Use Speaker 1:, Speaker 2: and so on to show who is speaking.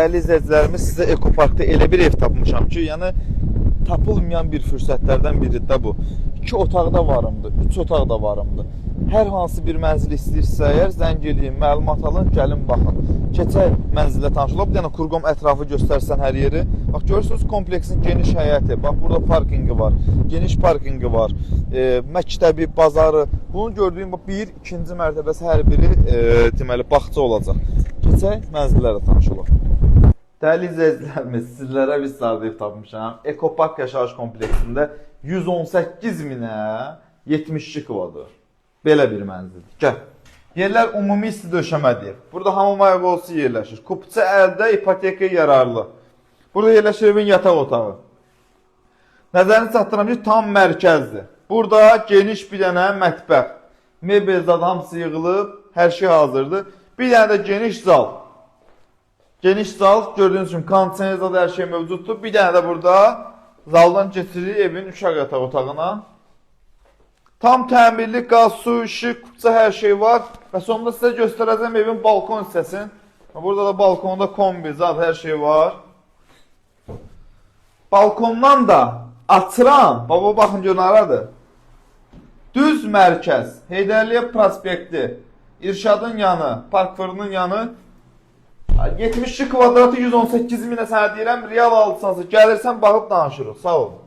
Speaker 1: Dəyərli izləyicilərimiz, sizə Ekoparkda elə bir ev tapmışam ki, yəni tapılmayan bir fürsətlərdən biri də bu. 2 otaqda varımdır, 3 otaqda varımdır. Hər hansı bir mənzil istəyirsə, əgər zəng eləyin, məlumat alın, gəlin baxın. Keçək mənzilə tanış olaq. Bir dənə kurqom ətrafı göstərsən hər yeri. Bax, görürsünüz kompleksin geniş həyəti. Bax, burada parkingi var, geniş parkingi var, məktəbi, bazarı. Bunu gördüyüm 1, 2-ci mərtəbəsi hər biri deməli bağça olacaq. Keçək mənzillərlə tanış olaq. Dəyərli izləyicilərimiz, sizlərə bir sardayıb tapmışam. Ekopark yaşayış kompleksində 118 minə 72 kvadır. Belə bir mənzil. Gəl. Yerlər ümumi isti döşəmədir. Burada hamam ayaqolsu yerləşir. Kupçə əldə, ipotekaya yararlı. Burada yerləşir evin yataq otağı. Nəzərini çatdıram ki, tam mərkəzdir. Burada geniş bir dənə mətbəx. Mebel zad hamısı yığılıb, hər şey hazırdır. Bir dənə də geniş zal. Geniş zal, gördüğünüz kimi kondisioner zad hər şey mövcuddur. Bir dənə də burada zaldan keçirir evin uşaq yataq otağına. Tam təmirli, qaz, su, işıq, kupça hər şey var. Və sonunda sizə göstərəcəm evin balkon hissəsini. Burada da balkonda kombi, zad hər şey var. Balkondan da açıram. Baba baxın görün haradır. Düz mərkəz, Heydərliyə prospekti, İrşadın yanı, Park fırının yanı. 72 kvadratı 118 minə sənə deyirəm, real alırsansa gəlirsən baxıb danışırıq. Sağ olun.